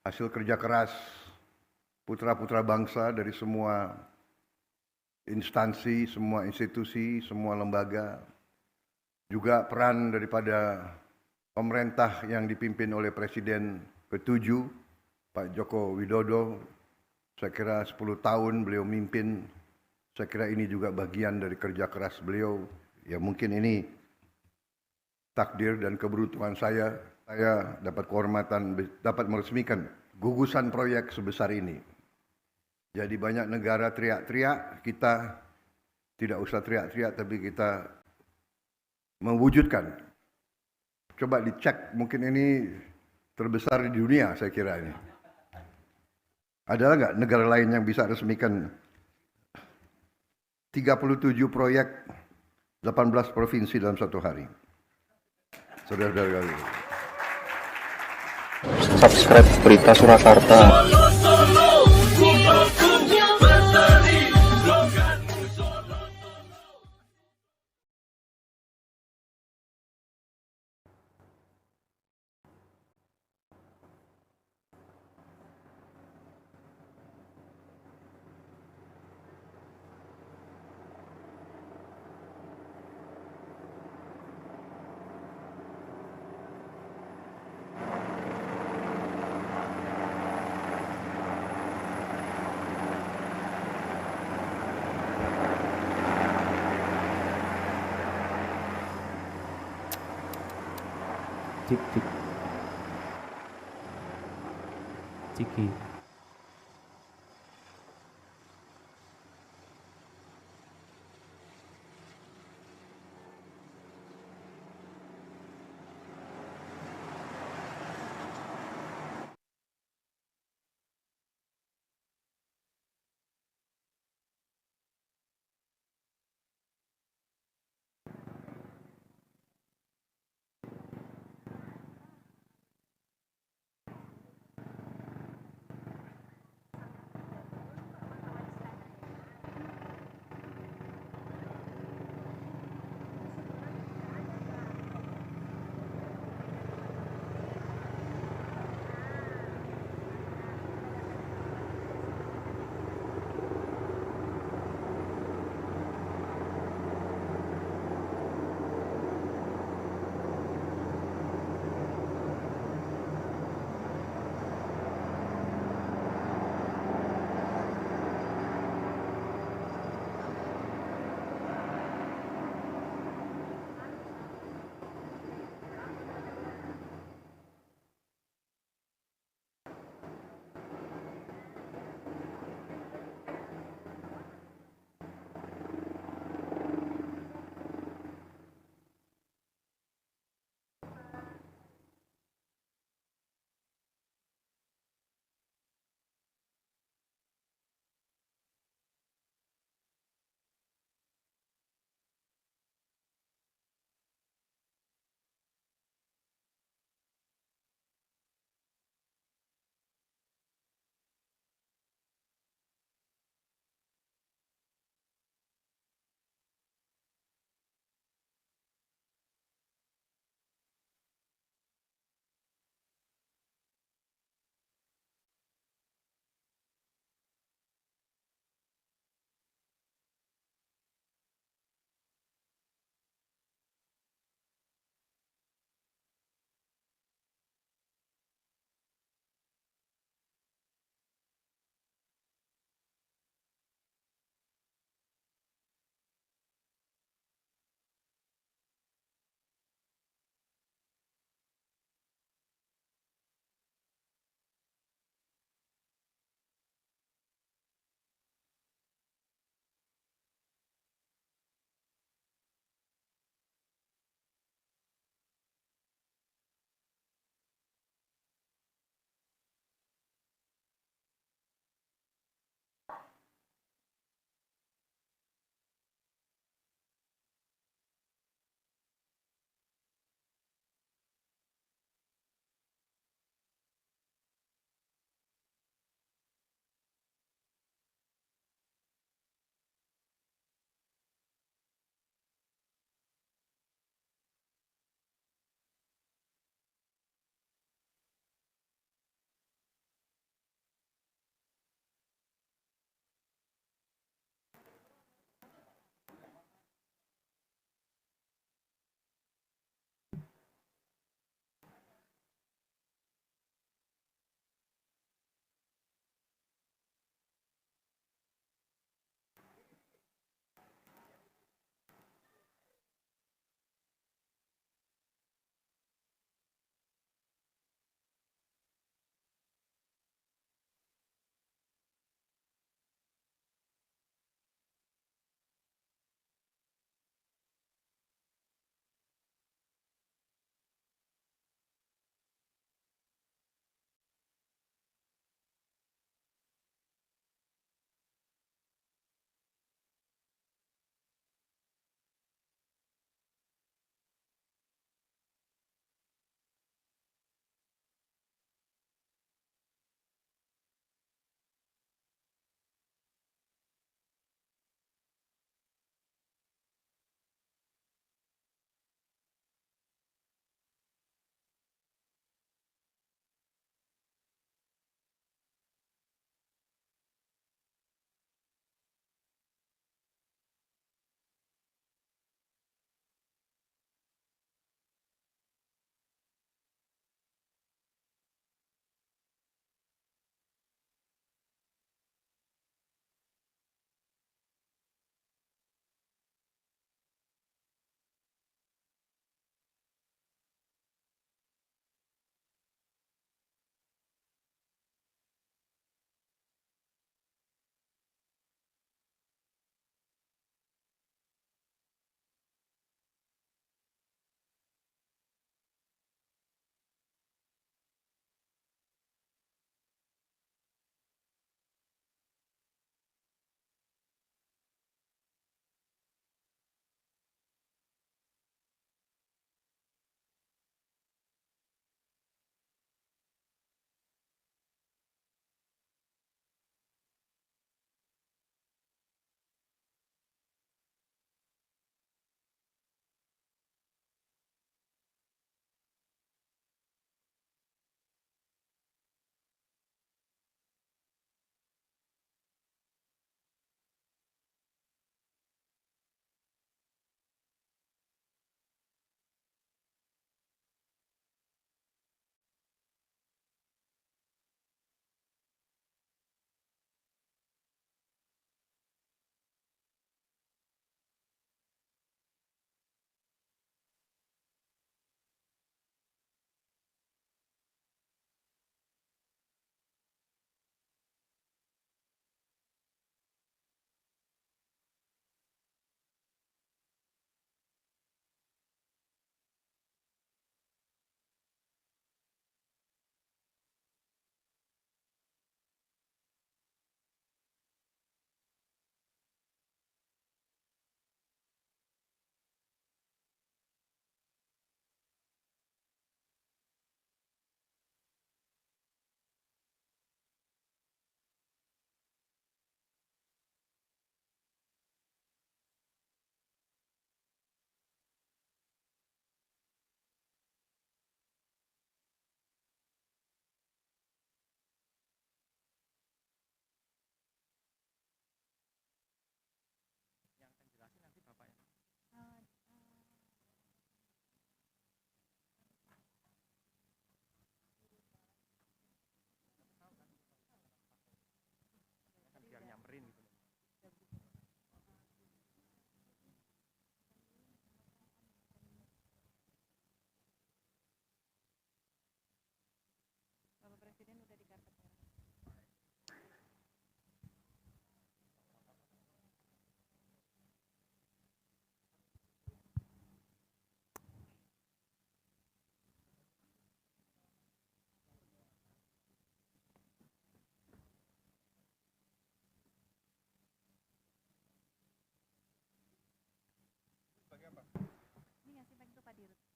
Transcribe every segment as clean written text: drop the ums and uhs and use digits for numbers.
hasil kerja keras putra-putra bangsa dari semua instansi, semua institusi, semua lembaga, juga peran daripada pemerintah yang dipimpin oleh Presiden ke-7, Pak Joko Widodo. Saya kira 10 tahun beliau mimpin, saya kira ini juga bagian dari kerja keras beliau. Ya mungkin ini takdir dan keberuntungan saya dapat kehormatan, dapat meresmikan gugusan proyek sebesar ini. Jadi banyak negara teriak-teriak, kita tidak usah teriak-teriak, tapi kita mewujudkan. Coba dicek, mungkin ini terbesar di dunia saya kira ini. Ada nggak negara lain yang bisa resmikan 37 proyek 18 provinsi dalam satu hari? Saudara-saudara, Subscribe Berita Surakarta. Cik cik ciki.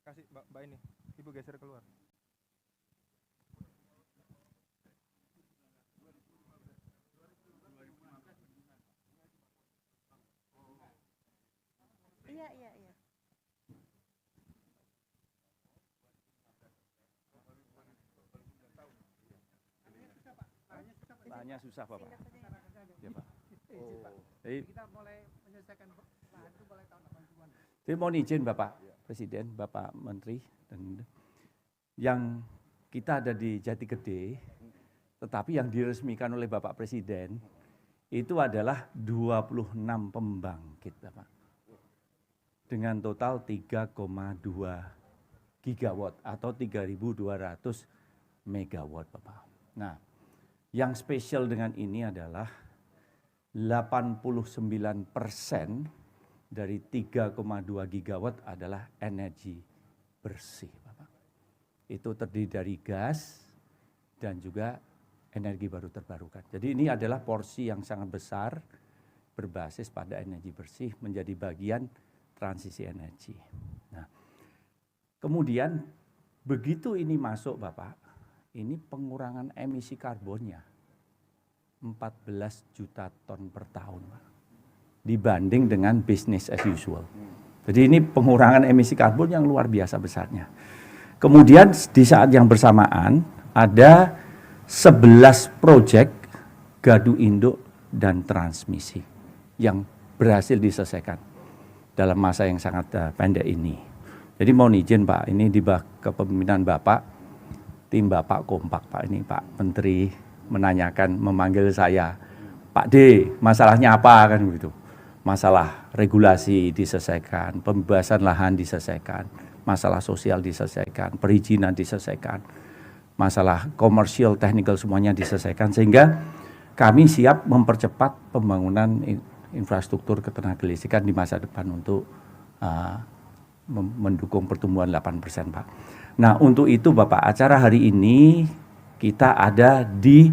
Kasih mbak ini, ibu geser keluar. Iya. Tanya susah Bapak. Ya Pak. Kita mulai menyelesaikan bahan itu mulai tahun 80-an. Jadi mohon izin Bapak Presiden, Bapak Menteri, dan yang kita ada di Jati Gede, tetapi yang diresmikan oleh Bapak Presiden itu adalah 26 pembangkit Bapak. Dengan total 3,2 gigawatt atau 3.200 megawatt Bapak. Nah, yang spesial dengan ini adalah 89% dari 3,2 gigawatt adalah energi bersih Bapak. Itu terdiri dari gas dan juga energi baru terbarukan. Jadi ini adalah porsi yang sangat besar berbasis pada energi bersih menjadi bagian transisi energi. Nah, kemudian begitu ini masuk Bapak, ini pengurangan emisi karbonnya 14 juta ton per tahun Pak, dibanding dengan business as usual. Jadi ini pengurangan emisi karbon yang luar biasa besarnya. Kemudian di saat yang bersamaan ada 11 proyek gadu induk dan transmisi yang berhasil diselesaikan dalam masa yang sangat pendek ini. Jadi mohon izin Pak, ini di kepemimpinan Bapak, tim Bapak kompak Pak, ini Pak Menteri menanyakan, memanggil saya, Pak D, masalahnya apa kan begitu. Masalah regulasi diselesaikan, pembebasan lahan diselesaikan, masalah sosial diselesaikan, perizinan diselesaikan, masalah komersial, technical semuanya diselesaikan, sehingga kami siap mempercepat pembangunan infrastruktur ketenagalistrikan di masa depan untuk mendukung pertumbuhan 8% Pak. Nah untuk itu Bapak, acara hari ini kita ada di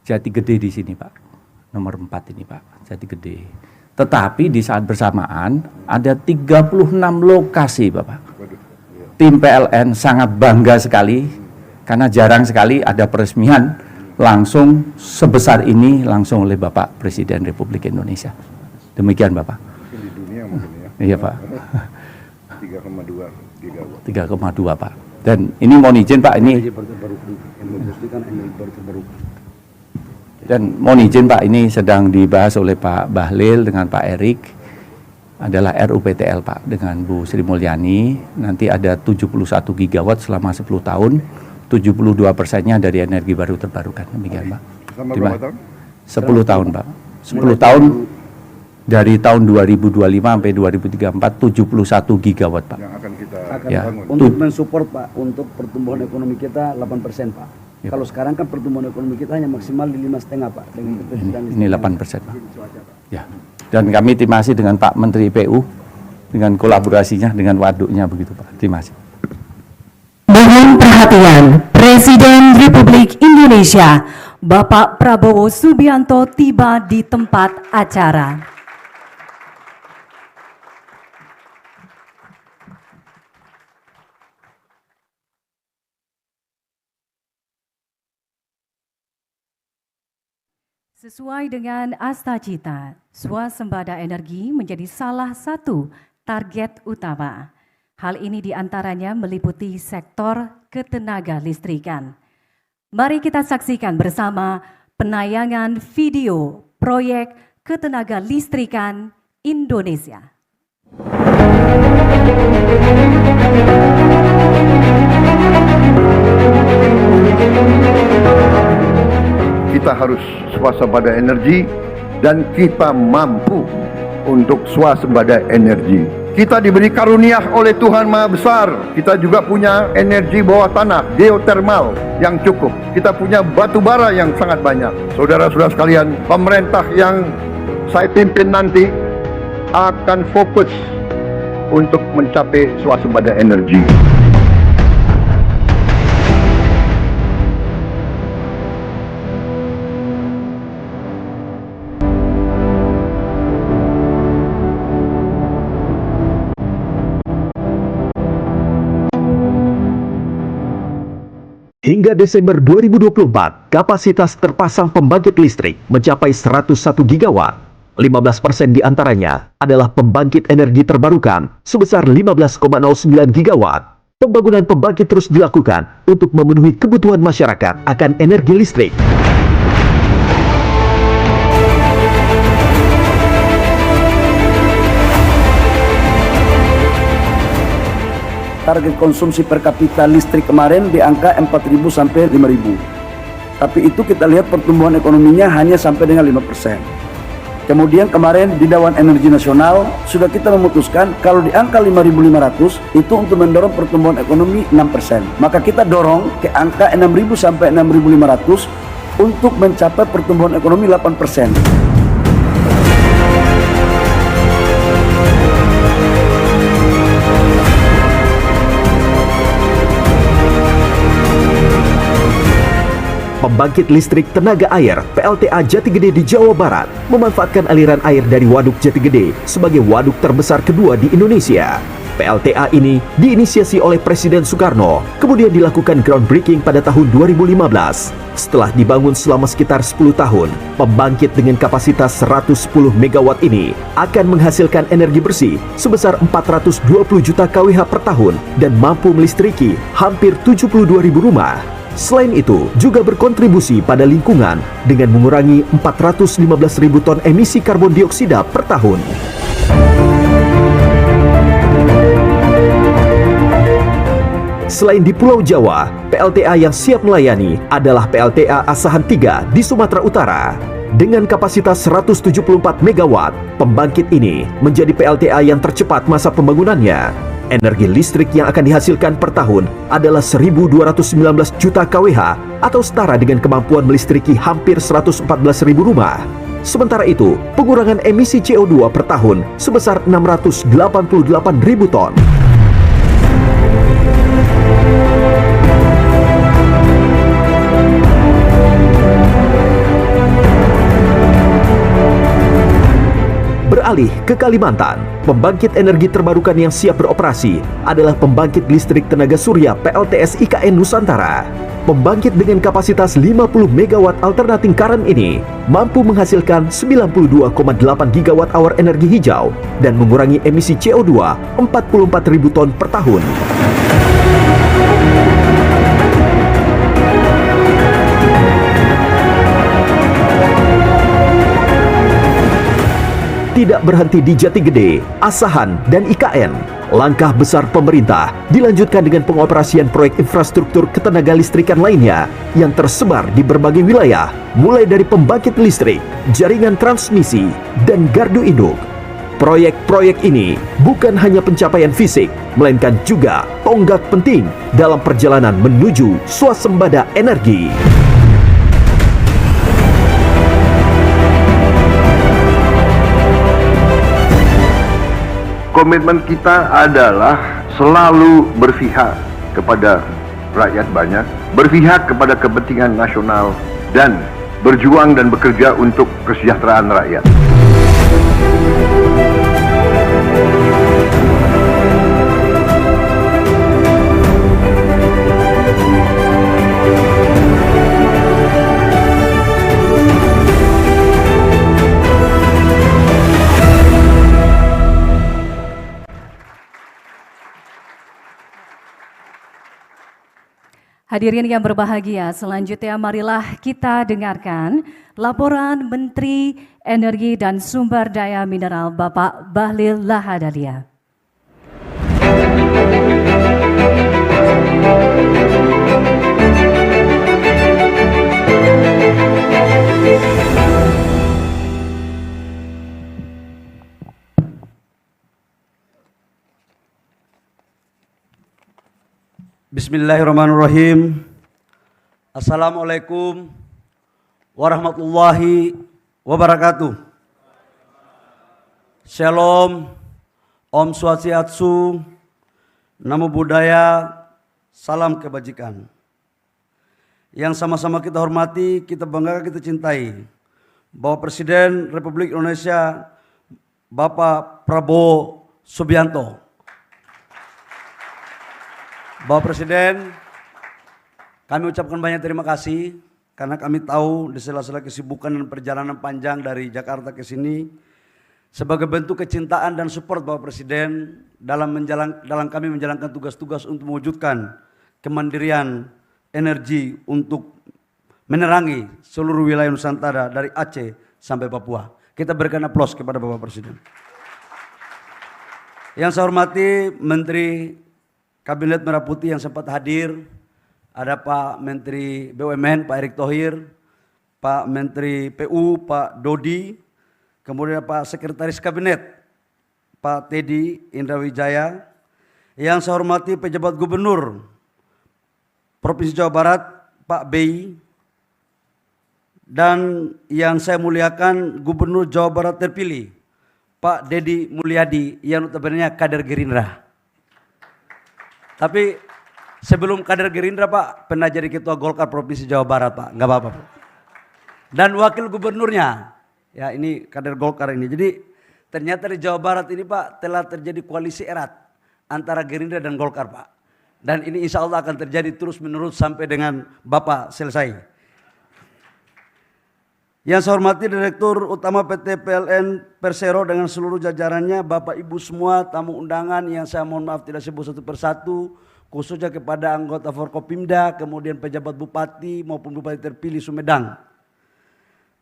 Jati Gede di sini Pak, nomor 4 ini Pak, Jati Gede. Tetapi di saat bersamaan ada 36 lokasi Bapak. Tim PLN sangat bangga sekali karena jarang sekali ada peresmian langsung sebesar ini langsung oleh Bapak Presiden Republik Indonesia. Demikian Bapak. Di dunia mungkin ya. Iya Pak. 3,2 gigawatt. 3,2 Pak. Dan ini mohon izin Pak, ini dan mohon izin Pak, ini sedang dibahas oleh Pak Bahlil dengan Pak Erik, adalah RUPTL Pak dengan Bu Sri Mulyani. Nanti ada 71 gigawatt selama 10 tahun, 72%-nya dari energi baru terbarukan. Demikian Pak. Selama berapa tahun? 10 tahun Pak. 10 tahun dari tahun 2025 sampai 2034, 71 gigawatt Pak. Yang akan kita Ya. bangun. Untuk mensupport Pak, untuk pertumbuhan ekonomi kita 8% Pak. Ya, Kalau sekarang kan pertumbuhan ekonomi kita hanya maksimal di 5,5 Pak. Dengan ketersediaan Ini listrik 8% Pak. yang cuaca, Pak. Ya. Dan kami terima kasih dengan Pak Menteri PU dengan kolaborasinya dengan waduknya begitu Pak. Terima kasih. Mohon perhatian, Presiden Republik Indonesia, Bapak Prabowo Subianto tiba di tempat acara. Sesuai dengan Astacita, swasembada energi menjadi salah satu target utama. Hal ini diantaranya meliputi sektor ketenaga listrikan. Mari kita saksikan bersama penayangan video proyek ketenaga listrikan Indonesia. Kita harus swasembada energi dan kita mampu untuk swasembada energi. Kita diberi karunia oleh Tuhan Maha Besar. Kita juga punya energi bawah tanah, geotermal yang cukup. Kita punya batu bara yang sangat banyak. Saudara-saudara sekalian, pemerintah yang saya pimpin nanti akan fokus untuk mencapai swasembada energi. Hingga Desember 2024, kapasitas terpasang pembangkit listrik mencapai 101 gigawatt. 15% diantaranya adalah pembangkit energi terbarukan sebesar 15,09 gigawatt. Pembangunan pembangkit terus dilakukan untuk memenuhi kebutuhan masyarakat akan energi listrik. Target konsumsi per kapita listrik kemarin di angka 4.000 sampai 5.000. Tapi itu kita lihat pertumbuhan ekonominya hanya sampai dengan 5%. Kemudian kemarin di Dewan Energi Nasional sudah kita memutuskan kalau di angka 5.500 itu untuk mendorong pertumbuhan ekonomi 6%. Maka kita dorong ke angka 6.000 sampai 6.500 untuk mencapai pertumbuhan ekonomi 8%. Pembangkit listrik tenaga air PLTA Jatigede di Jawa Barat memanfaatkan aliran air dari Waduk Jatigede sebagai waduk terbesar kedua di Indonesia. PLTA ini diinisiasi oleh Presiden Soekarno, kemudian dilakukan groundbreaking pada tahun 2015. Setelah dibangun selama sekitar 10 tahun, pembangkit dengan kapasitas 110 MW ini akan menghasilkan energi bersih sebesar 420 juta kWh per tahun dan mampu melistriki hampir 72.000 rumah. Selain itu, juga berkontribusi pada lingkungan dengan mengurangi 415.000 ton emisi karbon dioksida per tahun. Selain di Pulau Jawa, PLTA yang siap melayani adalah PLTA Asahan 3 di Sumatera Utara. Dengan kapasitas 174 MW, pembangkit ini menjadi PLTA yang tercepat masa pembangunannya. Energi listrik yang akan dihasilkan per tahun adalah 1.219 juta kWh atau setara dengan kemampuan melistriki hampir 114.000 rumah. Sementara itu, pengurangan emisi CO2 per tahun sebesar 688.000 ton. Beralih ke Kalimantan, pembangkit energi terbarukan yang siap beroperasi adalah pembangkit listrik tenaga surya PLTS IKN Nusantara. Pembangkit dengan kapasitas 50 MW alternating current ini mampu menghasilkan 92,8 GWh energi hijau dan mengurangi emisi CO2 44.000 ton per tahun. Tidak berhenti di Jatigede, Asahan, dan IKN. Langkah besar pemerintah dilanjutkan dengan pengoperasian proyek infrastruktur ketenaga listrikan lainnya yang tersebar di berbagai wilayah, mulai dari pembangkit listrik, jaringan transmisi, dan gardu induk. Proyek-proyek ini bukan hanya pencapaian fisik, melainkan juga tonggak penting dalam perjalanan menuju swasembada energi. Komitmen kita adalah selalu berpihak kepada rakyat banyak, berpihak kepada kepentingan nasional, dan berjuang dan bekerja untuk kesejahteraan rakyat. Hadirin yang berbahagia, selanjutnya marilah kita dengarkan laporan Menteri Energi dan Sumber Daya Mineral Bapak Bahlil Lahadalia. Bismillahirrahmanirrahim. Assalamualaikum warahmatullahi wabarakatuh. Shalom, Om Swastiastu, Namo Buddhaya, salam kebajikan. Yang sama-sama kita hormati, kita banggakan, kita cintai, Bapak Presiden Republik Indonesia Bapak Prabowo Subianto. Bapak Presiden, kami ucapkan banyak terima kasih karena kami tahu di sela-sela kesibukan dan perjalanan panjang dari Jakarta ke sini sebagai bentuk kecintaan dan support Bapak Presiden dalam kami menjalankan tugas-tugas untuk mewujudkan kemandirian energi untuk menerangi seluruh wilayah Nusantara dari Aceh sampai Papua. Kita berikan aplaus kepada Bapak Presiden. Yang saya hormati Menteri Kabinet Merah Putih yang sempat hadir, ada Pak Menteri BUMN Pak Erick Thohir, Pak Menteri PU Pak Dodi, kemudian Pak Sekretaris Kabinet Pak Teddy Indrawijaya, yang saya hormati pejabat Gubernur Provinsi Jawa Barat Pak Bey, dan yang saya muliakan Gubernur Jawa Barat terpilih Pak Deddy Mulyadi yang notabene kader Gerindra. Tapi sebelum kader Gerindra Pak, pernah jadi Ketua Golkar Provinsi Jawa Barat Pak, nggak apa-apa Pak. Dan Wakil Gubernurnya, ya ini kader Golkar ini. Jadi ternyata di Jawa Barat ini Pak telah terjadi koalisi erat antara Gerindra dan Golkar Pak. Dan ini insya Allah akan terjadi terus menerus sampai dengan Bapak selesai. Yang saya hormati Direktur Utama PT PLN Persero dengan seluruh jajarannya, Bapak Ibu semua, tamu undangan yang saya mohon maaf tidak sebut satu persatu, khususnya kepada anggota Forkopimda, kemudian pejabat Bupati maupun Bupati terpilih Sumedang.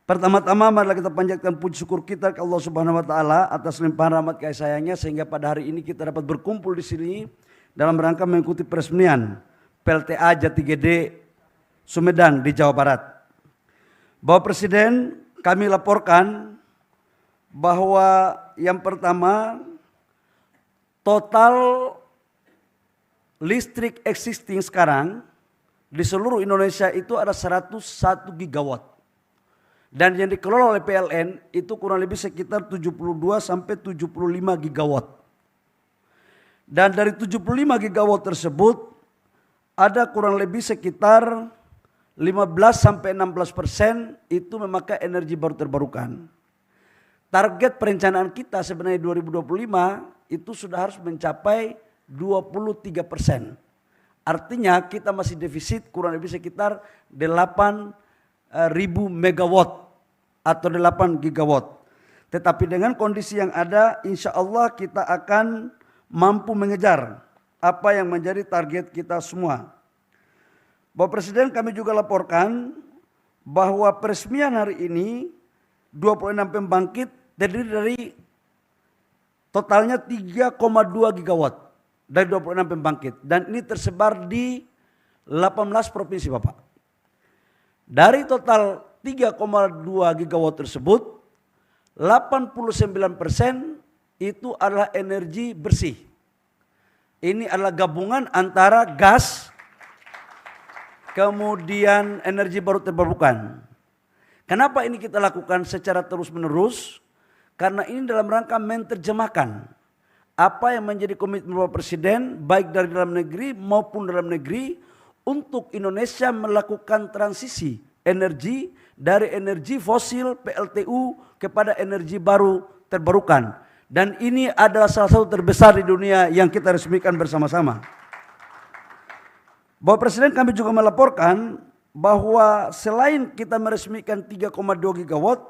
Pertama-tama marilah kita panjatkan puji syukur kita ke Allah Subhanahu wa taala atas limpahan rahmat kasih sayangnya sehingga pada hari ini kita dapat berkumpul di sini dalam rangka mengikuti peresmian PLTA Jati Gede Sumedang di Jawa Barat. Bapak Presiden, kami laporkan bahwa yang pertama, total listrik existing sekarang di seluruh Indonesia itu ada 101 gigawatt. Dan yang dikelola oleh PLN itu kurang lebih sekitar 72 sampai 75 gigawatt. Dan dari 75 gigawatt tersebut ada kurang lebih sekitar 15 sampai 16% itu memakai energi baru terbarukan. Target perencanaan kita sebenarnya 2025 itu sudah harus mencapai 23%. Artinya kita masih defisit kurang lebih sekitar 8.000 megawatt atau 8 gigawatt. Tetapi dengan kondisi yang ada, insya Allah kita akan mampu mengejar apa yang menjadi target kita semua. Bapak Presiden, kami juga laporkan bahwa peresmian hari ini 26 pembangkit terdiri dari totalnya 3,2 gigawatt dari 26 pembangkit. Dan ini tersebar di 18 provinsi Bapak. Dari total 3,2 gigawatt tersebut, 89% itu adalah energi bersih. Ini adalah gabungan antara gas, kemudian energi baru terbarukan. Kenapa ini kita lakukan secara terus-menerus? Karena ini dalam rangka menerjemahkan apa yang menjadi komitmen Bapak Presiden baik dari dalam negeri maupun dalam negeri untuk Indonesia melakukan transisi energi dari energi fosil PLTU kepada energi baru terbarukan. Dan ini adalah salah satu terbesar di dunia yang kita resmikan bersama-sama. Bapak Presiden, kami juga melaporkan bahwa selain kita meresmikan 3,2 gigawatt,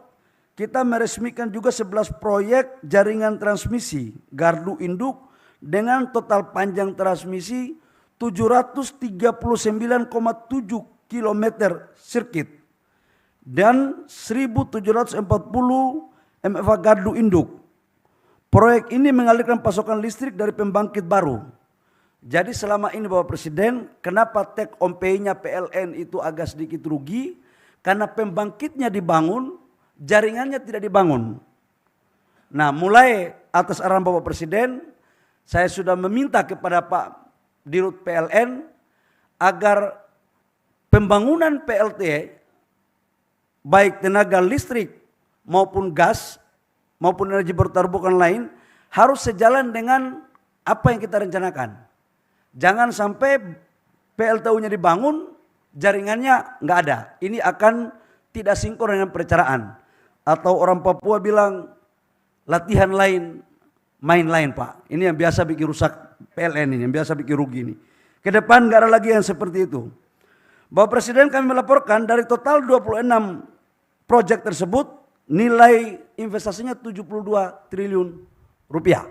kita meresmikan juga 11 proyek jaringan transmisi gardu induk dengan total panjang transmisi 739,7 km sirkuit dan 1.740 MVA gardu induk. Proyek ini mengalirkan pasokan listrik dari pembangkit baru. Jadi selama ini Bapak Presiden, kenapa take on pay-nya PLN itu agak sedikit rugi? Karena pembangkitnya dibangun, jaringannya tidak dibangun. Nah, mulai atas arahan Bapak Presiden, saya sudah meminta kepada Pak Dirut PLN agar pembangunan PLT baik tenaga listrik maupun gas maupun energi baru terbarukan lain harus sejalan dengan apa yang kita rencanakan. Jangan sampai PLTU-nya dibangun, jaringannya nggak ada. Ini akan tidak sinkron dengan perencanaan. Atau orang Papua bilang latihan lain, main lain Pak. Ini yang biasa bikin rusak PLN ini, yang biasa bikin rugi ini. Ke depan nggak ada lagi yang seperti itu. Bapak Presiden, kami melaporkan dari total 26 proyek tersebut, nilai investasinya 72 triliun rupiah.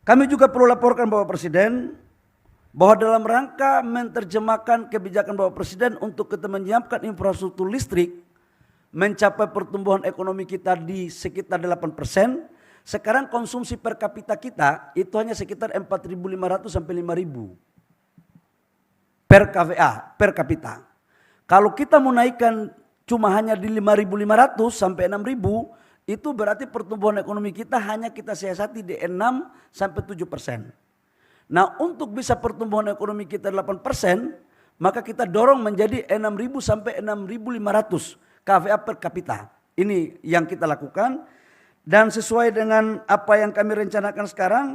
Kami juga perlu laporkan Bapak Presiden bahwa dalam rangka menerjemahkan kebijakan Bapak Presiden untuk kita menyiapkan infrastruktur listrik mencapai pertumbuhan ekonomi kita di sekitar 8%, sekarang konsumsi per kapita kita itu hanya sekitar 4.500 sampai 5.000 per KVA, per kapita. Kalau kita mau naikkan cuma hanya di 5.500 sampai 6.000, itu berarti pertumbuhan ekonomi kita hanya kita siasati di 6 sampai 7%. Nah, untuk bisa pertumbuhan ekonomi kita 8%, maka kita dorong menjadi 6.000 sampai 6.500 KVA per kapita. Ini yang kita lakukan dan sesuai dengan apa yang kami rencanakan sekarang,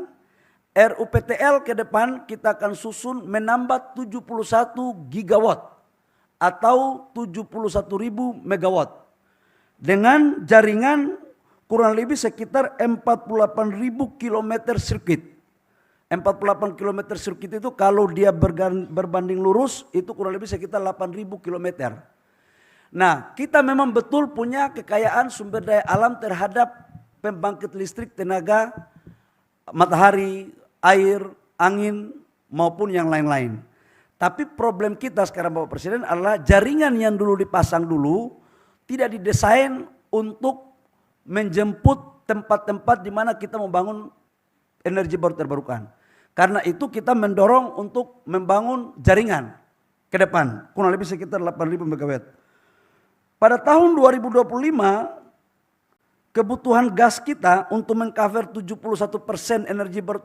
RUPTL ke depan kita akan susun menambah 71 gigawatt atau 71.000 megawatt dengan jaringan kurang lebih sekitar 48.000 kilometer sirkuit. 48 kilometer sirkuit itu kalau dia berbanding lurus itu kurang lebih sekitar 8.000 kilometer. Nah, kita memang betul punya kekayaan sumber daya alam terhadap pembangkit listrik tenaga matahari, air, angin maupun yang lain-lain. Tapi problem kita sekarang Bapak Presiden adalah jaringan yang dulu dipasang dulu tidak didesain untuk menjemput tempat-tempat di mana kita membangun energi baru terbarukan. Karena itu kita mendorong untuk membangun jaringan ke depan kurang lebih sekitar 8.000 megawatt. Pada tahun 2025 kebutuhan gas kita untuk mengcover 71% energi baru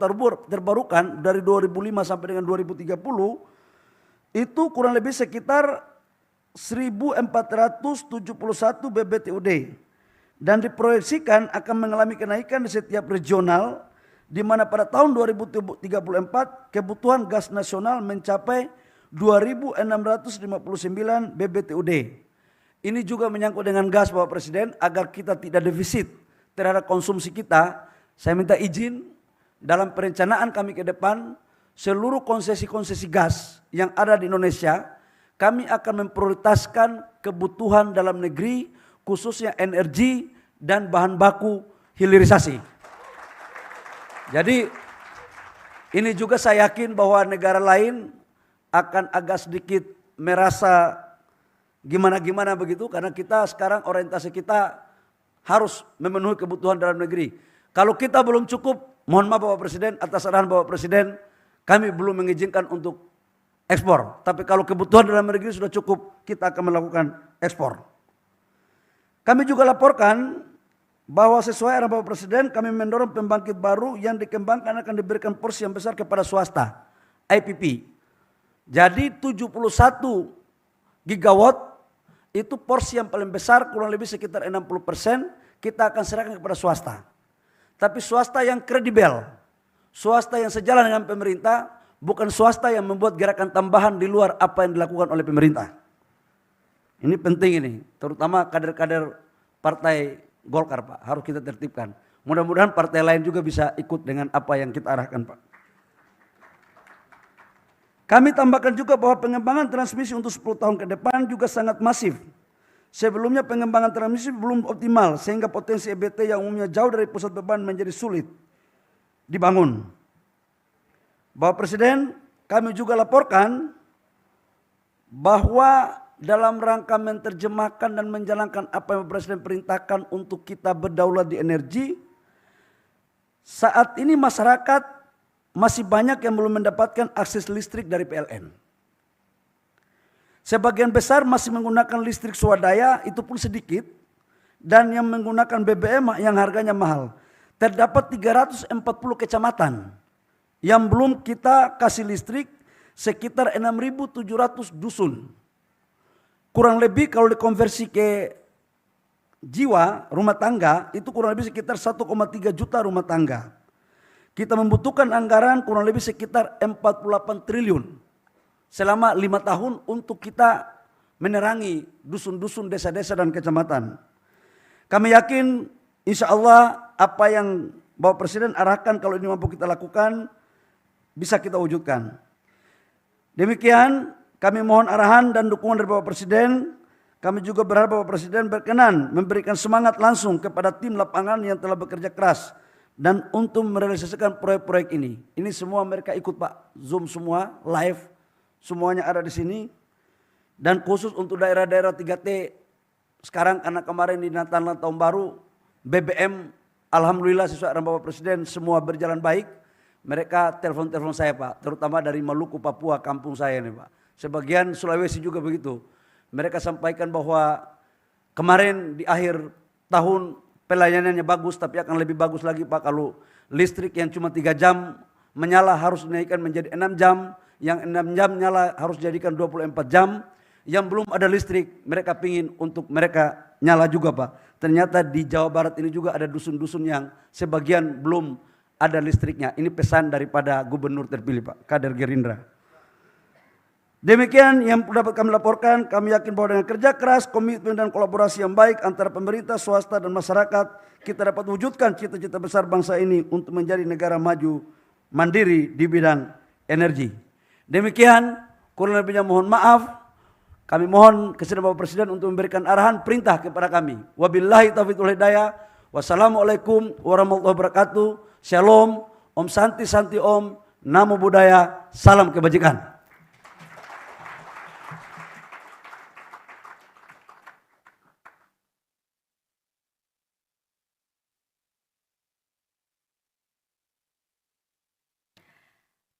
terbarukan dari 2005 sampai dengan 2030 itu kurang lebih sekitar 1.471 BBTUD dan diproyeksikan akan mengalami kenaikan di setiap regional di mana pada tahun 2034 kebutuhan gas nasional mencapai 2.659 BBTUD. Ini juga menyangkut dengan gas Bapak Presiden agar kita tidak defisit terhadap konsumsi kita. Saya minta izin dalam perencanaan kami ke depan seluruh konsesi-konsesi gas yang ada di Indonesia kami akan memprioritaskan kebutuhan dalam negeri khususnya energi dan bahan baku hilirisasi. Jadi ini juga saya yakin bahwa negara lain akan agak sedikit merasa gimana-gimana begitu karena kita sekarang orientasi kita harus memenuhi kebutuhan dalam negeri. Kalau kita belum cukup, mohon maaf Bapak Presiden, atas arahan Bapak Presiden, kami belum mengizinkan untuk ekspor. Tapi kalau kebutuhan dalam negeri sudah cukup, kita akan melakukan ekspor. Kami juga laporkan bahwa sesuai arahan Bapak Presiden, kami mendorong pembangkit baru yang dikembangkan akan diberikan porsi yang besar kepada swasta, IPP. Jadi 71 gigawatt itu porsi yang paling besar kurang lebih sekitar 60% kita akan serahkan kepada swasta. Tapi swasta yang kredibel, swasta yang sejalan dengan pemerintah, bukan swasta yang membuat gerakan tambahan di luar apa yang dilakukan oleh pemerintah. Ini penting ini, terutama kader-kader partai Golkar Pak, harus kita tertibkan. Mudah-mudahan partai lain juga bisa ikut dengan apa yang kita arahkan Pak. Kami tambahkan juga bahwa pengembangan transmisi untuk 10 tahun ke depan juga sangat masif. Sebelumnya pengembangan transmisi belum optimal sehingga potensi EBT yang umumnya jauh dari pusat beban menjadi sulit dibangun. Bapak Presiden, kami juga laporkan bahwa dalam rangka menerjemahkan dan menjalankan apa yang Presiden perintahkan untuk kita berdaulat di energi, saat ini masyarakat masih banyak yang belum mendapatkan akses listrik dari PLN. Sebagian besar masih menggunakan listrik swadaya, itu pun sedikit, dan yang menggunakan BBM yang harganya mahal. Terdapat 340 kecamatan yang belum kita kasih listrik sekitar 6.700 dusun. Kurang lebih kalau dikonversi ke jiwa rumah tangga itu kurang lebih sekitar 1,3 juta rumah tangga. Kita membutuhkan anggaran kurang lebih sekitar 48 triliun selama 5 tahun untuk kita menerangi dusun-dusun, desa-desa dan kecamatan. Kami yakin insya Allah apa yang Bapak Presiden arahkan kalau ini mampu kita lakukan bisa kita wujudkan. Demikian kami mohon arahan dan dukungan dari Bapak Presiden. Kami juga berharap Bapak Presiden berkenan memberikan semangat langsung kepada tim lapangan yang telah bekerja keras dan untuk merealisasikan proyek-proyek ini. Ini semua mereka ikut Pak, Zoom semua, live, semuanya ada di sini. Dan khusus untuk daerah-daerah 3T, sekarang karena kemarin di Natal dan Tahun Baru, BBM alhamdulillah sesuai arahan Bapak Presiden semua berjalan baik. Mereka telepon-telepon saya Pak, terutama dari Maluku, Papua, kampung saya nih Pak. Sebagian Sulawesi juga begitu. Mereka sampaikan bahwa kemarin di akhir tahun pelayanannya bagus, tapi akan lebih bagus lagi Pak kalau listrik yang cuma 3 jam menyala harus dinaikkan menjadi 6 jam, yang 6 jam nyala harus dijadikan 24 jam, yang belum ada listrik mereka pingin untuk mereka nyala juga Pak. Ternyata di Jawa Barat ini juga ada dusun-dusun yang sebagian belum ada listriknya. Ini pesan daripada gubernur terpilih Pak, kader Gerindra. Demikian yang dapat kami laporkan. Kami yakin bahwa dengan kerja keras, komitmen dan kolaborasi yang baik antara pemerintah, swasta dan masyarakat, kita dapat wujudkan cita-cita besar bangsa ini untuk menjadi negara maju mandiri di bidang energi. Demikian, kurang lebihnya mohon maaf. Kami mohon kesediaan Bapak Presiden untuk memberikan arahan perintah kepada kami. Wabillahi taufiq wal hidayah. Wassalamualaikum warahmatullahi wabarakatuh. Shalom, Om Santi Santi Om, Namo Buddhaya, salam kebajikan.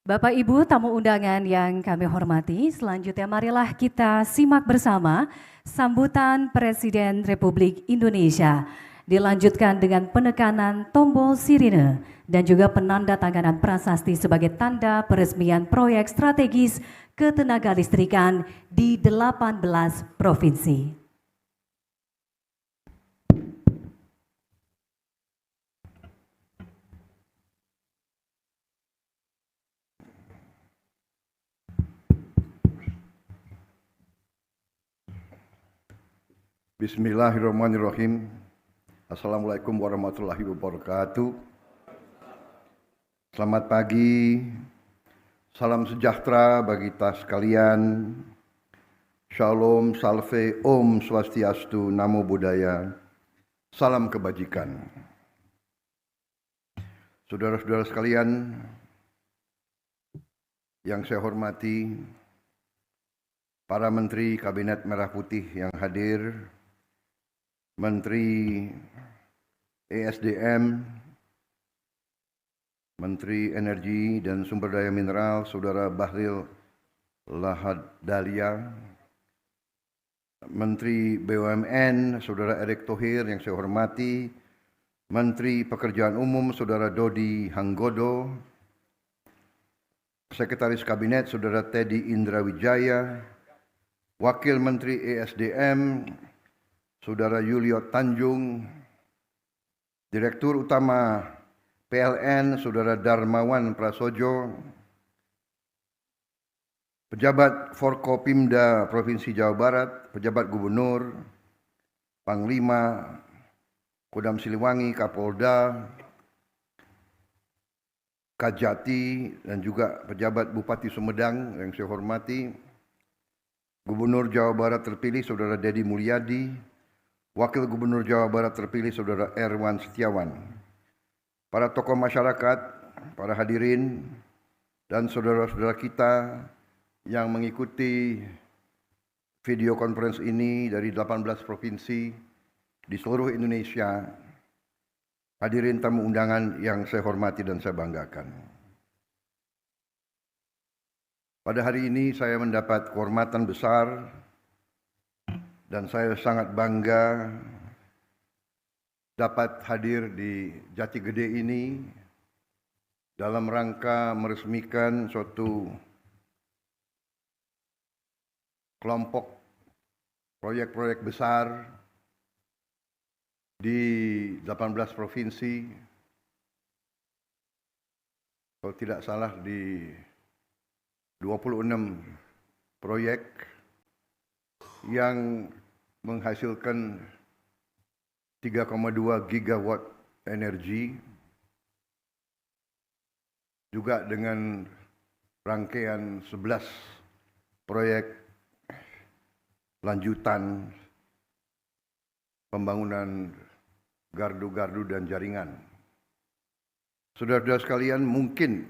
Bapak Ibu tamu undangan yang kami hormati, selanjutnya marilah kita simak bersama sambutan Presiden Republik Indonesia. Dilanjutkan dengan penekanan tombol sirine dan juga penandatanganan prasasti sebagai tanda peresmian proyek strategis ketenaga listrikan di 18 provinsi. Bismillahirrahmanirrahim. Assalamualaikum warahmatullahi wabarakatuh. Selamat pagi. Salam sejahtera bagi kita sekalian. Shalom, salve, Om Swastiastu, Namo Buddhaya. Salam kebajikan. Saudara-saudara sekalian yang saya hormati, para Menteri Kabinet Merah Putih yang hadir, Menteri ESDM, Menteri Energi dan Sumber Daya Mineral, Saudara Bahlil Lahadalia, Menteri BUMN, Saudara Erick Thohir yang saya hormati, Menteri Pekerjaan Umum, Saudara Dodi Hanggodo, Sekretaris Kabinet, Saudara Teddy Indra Wijaya, Wakil Menteri ESDM, Saudara Yulio Tanjung, Direktur Utama PLN, Saudara Darmawan Prasojo, Pejabat Forkopimda Provinsi Jawa Barat, Pejabat Gubernur, Panglima, Kodam Siliwangi, Kapolda, Kajati, dan juga Pejabat Bupati Sumedang yang saya hormati, Gubernur Jawa Barat terpilih Saudara Dedi Mulyadi, Wakil Gubernur Jawa Barat terpilih Saudara Erwan Setiawan, para tokoh masyarakat, para hadirin, dan saudara-saudara kita yang mengikuti video conference ini dari 18 provinsi di seluruh Indonesia, hadirin tamu undangan yang saya hormati dan saya banggakan. Pada hari ini saya mendapat kehormatan besar dan saya sangat bangga dapat hadir di Jati Gede ini dalam rangka meresmikan suatu kelompok proyek-proyek besar di 18 provinsi, kalau tidak salah di 26 proyek yang menghasilkan 3,2 gigawatt energi, juga dengan rangkaian 11 proyek lanjutan pembangunan gardu-gardu dan jaringan. Saudara-saudara sekalian, mungkin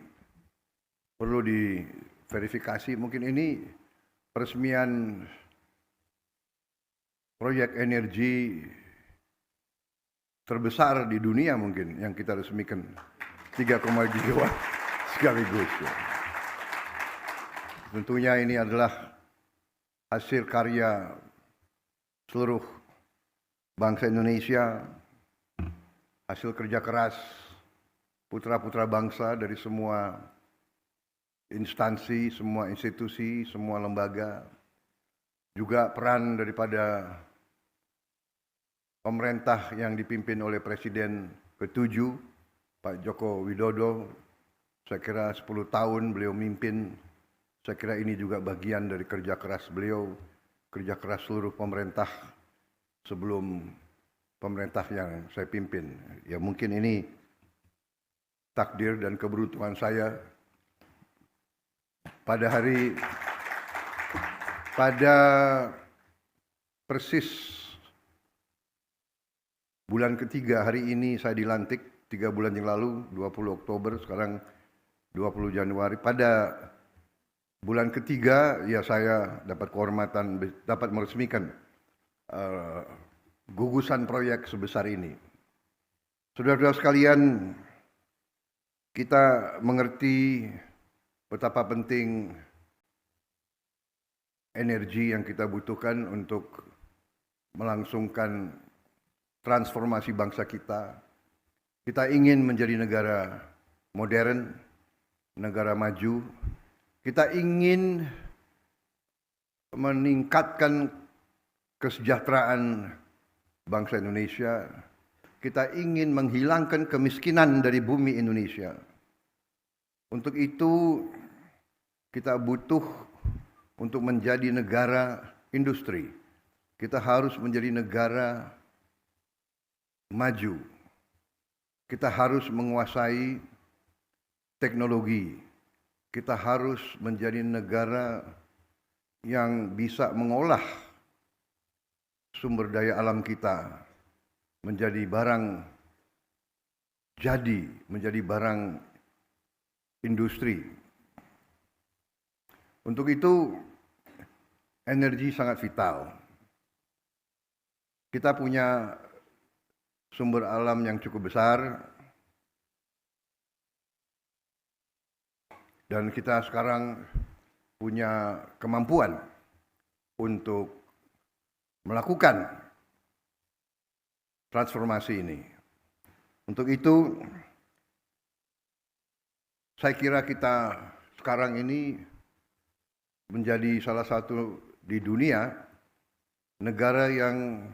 perlu diverifikasi, mungkin ini peresmian proyek energi terbesar di dunia mungkin yang kita resmikan, 3,2 gigawatt sekaligus. Tentunya ini adalah hasil karya seluruh bangsa Indonesia, hasil kerja keras putra-putra bangsa dari semua instansi, semua institusi, semua lembaga, juga peran daripada pemerintah yang dipimpin oleh Presiden ke-7, Pak Joko Widodo. Saya kira 10 tahun beliau mimpin, saya kira ini juga bagian dari kerja keras beliau, kerja keras seluruh pemerintah sebelum pemerintah yang saya pimpin. Ya mungkin ini takdir dan keberuntungan saya pada persis bulan ketiga hari ini saya dilantik 3 bulan yang lalu, 20 Oktober, sekarang 20 Januari. Pada bulan ketiga ya saya dapat kehormatan, dapat meresmikan gugusan proyek sebesar ini. Saudara-saudara sekalian, kita mengerti betapa penting energi yang kita butuhkan untuk melangsungkan transformasi bangsa kita. Kita ingin menjadi negara modern, negara maju. Kita ingin meningkatkan kesejahteraan bangsa Indonesia. Kita ingin menghilangkan kemiskinan dari bumi Indonesia. Untuk itu, kita butuh untuk menjadi negara industri. Kita harus menjadi negara maju. Kita harus menguasai teknologi. Kita harus menjadi negara yang bisa mengolah sumber daya alam kita menjadi barang jadi, menjadi barang industri. Untuk itu, energi sangat vital. Kita punya sumber alam yang cukup besar, dan kita sekarang punya kemampuan untuk melakukan transformasi ini. Untuk itu, saya kira kita sekarang ini menjadi salah satu di dunia negara yang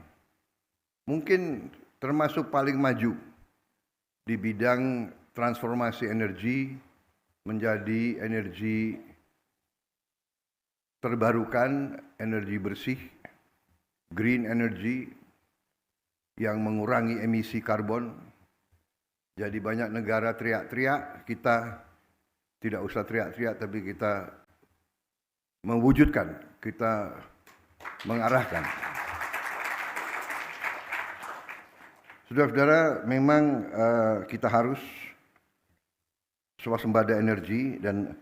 mungkin termasuk paling maju di bidang transformasi energi menjadi energi terbarukan, energi bersih, green energy yang mengurangi emisi karbon. Jadi banyak negara teriak-teriak, kita tidak usah teriak-teriak, tapi kita mewujudkan, kita mengarahkan. Saudara-saudara, memang kita harus swasembada energi, dan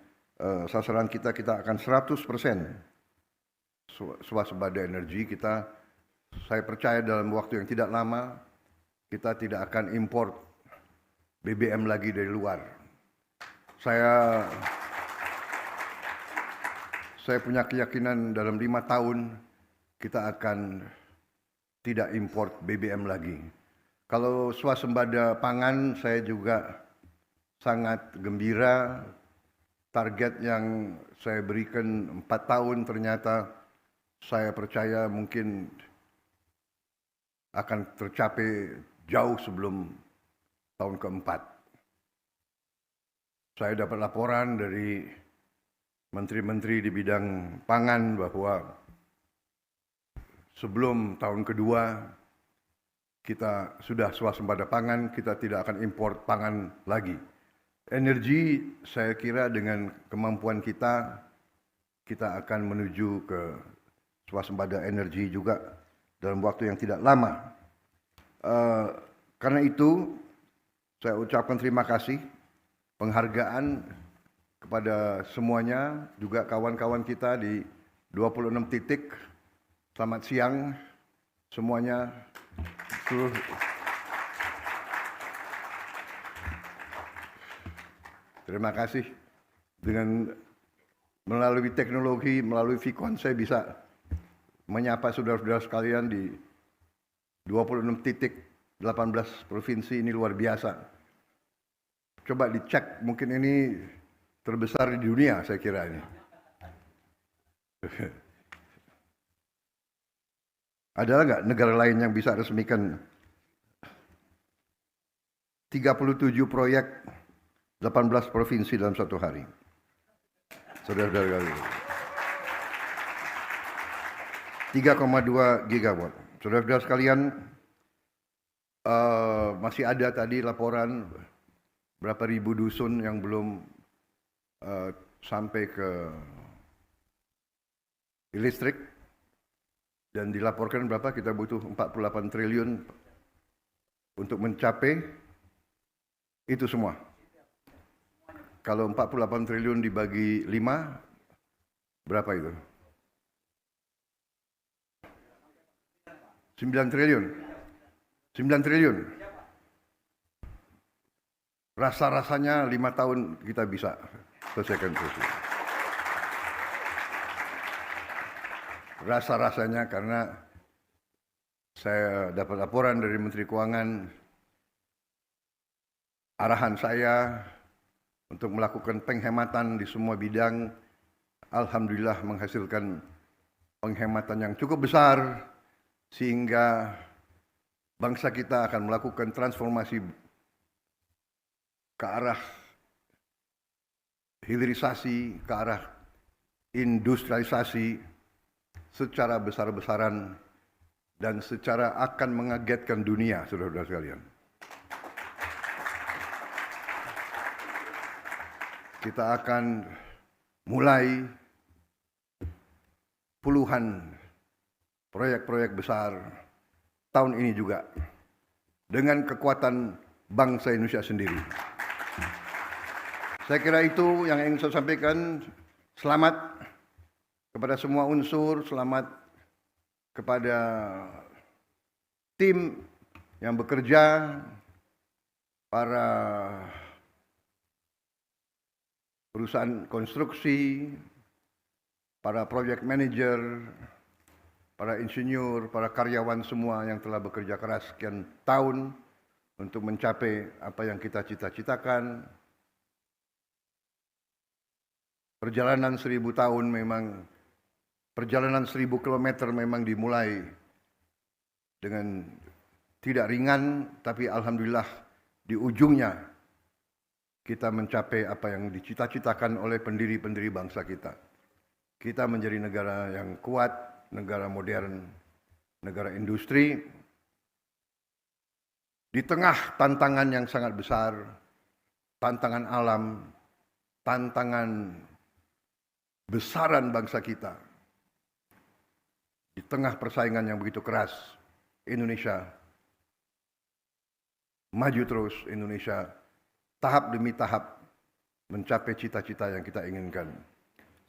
sasaran kita akan 100% swasembada energi. Saya percaya dalam waktu yang tidak lama kita tidak akan import BBM lagi dari luar. Saya punya keyakinan dalam 5 tahun kita akan tidak import BBM lagi. Kalau swasembada pangan, saya juga sangat gembira. Target yang saya berikan 4 tahun ternyata saya percaya mungkin akan tercapai jauh sebelum tahun keempat. Saya dapat laporan dari menteri-menteri di bidang pangan bahwa sebelum tahun kedua kita sudah swasembada pangan, kita tidak akan impor pangan lagi. Energi, saya kira dengan kemampuan kita akan menuju ke swasembada energi juga dalam waktu yang tidak lama. Karena itu, saya ucapkan terima kasih, penghargaan kepada semuanya, juga kawan-kawan kita di 26 titik. Selamat siang semuanya. Terima kasih. Dengan melalui teknologi, melalui Vicon, saya bisa menyapa saudara-saudara sekalian di 26 titik 18 provinsi. Ini luar biasa. Coba dicek, mungkin ini terbesar di dunia saya kira ini. Ada nggak negara lain yang bisa resmikan 37 proyek 18 provinsi dalam satu hari? Saudara-saudara kalian. 3,2 gigawatt. Saudara-saudara sekalian, masih ada tadi laporan berapa ribu dusun yang belum sampai ke listrik, dan dilaporkan berapa kita butuh 48 triliun untuk mencapai itu semua. Kalau 48 triliun dibagi 5, berapa itu? 9 triliun. 9 triliun. Rasa-rasanya 5 tahun kita bisa selesaikan itu. Rasa-rasanya karena saya dapat laporan dari Menteri Keuangan, arahan saya untuk melakukan penghematan di semua bidang, alhamdulillah menghasilkan penghematan yang cukup besar, sehingga bangsa kita akan melakukan transformasi ke arah hilirisasi, ke arah industrialisasi secara besar-besaran dan secara akan mengagetkan dunia, saudara-saudara sekalian. Kita akan mulai puluhan proyek-proyek besar tahun ini juga dengan kekuatan bangsa Indonesia sendiri. Saya kira itu yang ingin saya sampaikan. Selamat kepada semua unsur, selamat kepada tim yang bekerja, para perusahaan konstruksi, para project manager, para insinyur, para karyawan semua yang telah bekerja keras sekian tahun untuk mencapai apa yang kita cita-citakan. Perjalanan 1000 tahun memang, perjalanan 1000 kilometer memang dimulai dengan tidak ringan, tapi alhamdulillah di ujungnya kita mencapai apa yang dicita-citakan oleh pendiri-pendiri bangsa kita. Kita menjadi negara yang kuat, negara modern, negara industri, di tengah tantangan yang sangat besar, tantangan alam, tantangan besaran bangsa kita. Di tengah persaingan yang begitu keras, Indonesia maju terus, Indonesia tahap demi tahap mencapai cita-cita yang kita inginkan.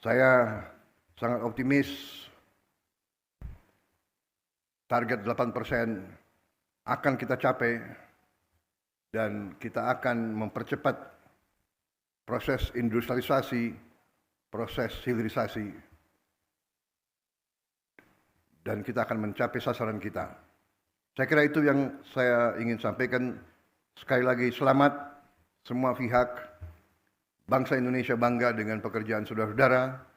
Saya sangat optimis target 8% akan kita capai dan kita akan mempercepat proses industrialisasi, proses hilirisasi, dan kita akan mencapai sasaran kita. Saya kira itu yang saya ingin sampaikan. Sekali lagi selamat semua pihak, bangsa Indonesia bangga dengan pekerjaan saudara-saudara.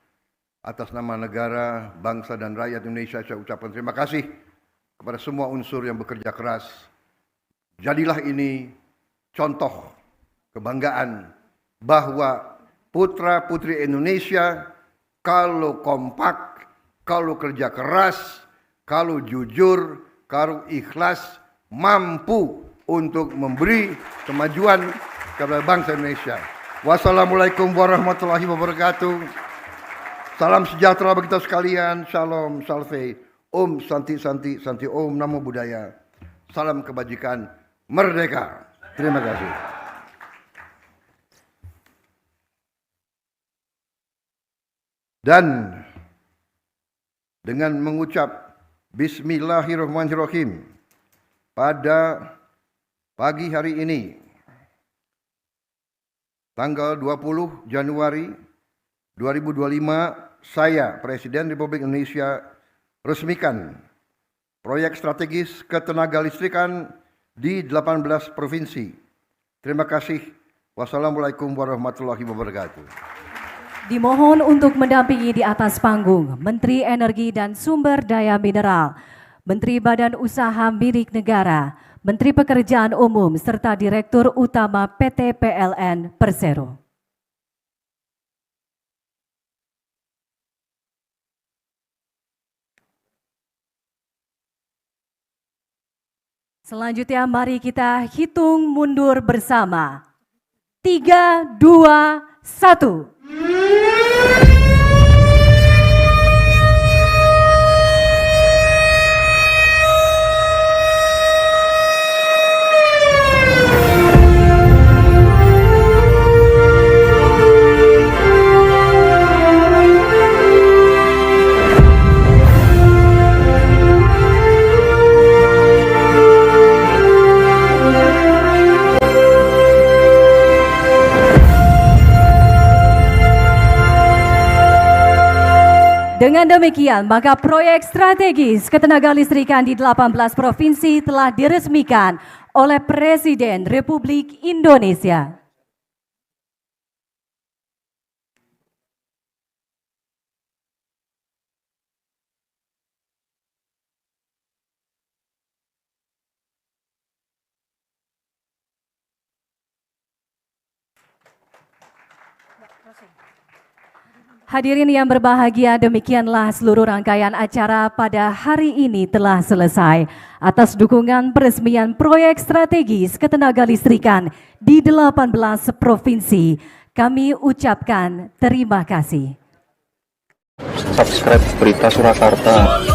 Atas nama negara, bangsa dan rakyat Indonesia saya ucapkan terima kasih kepada semua unsur yang bekerja keras. Jadilah ini contoh kebanggaan bahwa putra-putri Indonesia kalau kompak, kalau kerja keras, kalau jujur, kalau ikhlas, mampu untuk memberi kemajuan kepada bangsa Indonesia. Wassalamualaikum warahmatullahi wabarakatuh. Salam sejahtera bagi kita sekalian. Shalom, salve, Om Santi Santi Santi, Om Namo Buddhaya. Salam kebajikan, merdeka. Terima kasih. Dan dengan mengucap Bismillahirrahmanirrahim pada pagi hari ini, tanggal 20 Januari 2025, saya, Presiden Republik Indonesia, resmikan proyek strategis ketenagalistrikan di 18 provinsi. Terima kasih. Wassalamualaikum warahmatullahi wabarakatuh. Dimohon untuk mendampingi di atas panggung Menteri Energi dan Sumber Daya Mineral, Menteri Badan Usaha Milik Negara, Menteri Pekerjaan Umum, serta Direktur Utama PT PLN Persero. Selanjutnya mari kita hitung mundur bersama. 3, 2, 1. Dengan demikian, maka proyek strategis ketenagalistrikan di 18 provinsi telah diresmikan oleh Presiden Republik Indonesia. Hadirin yang berbahagia, demikianlah seluruh rangkaian acara pada hari ini telah selesai. Atas dukungan peresmian proyek strategis ketenagalistrikan di 18 provinsi, kami ucapkan terima kasih. Subscribe Berita Surakarta.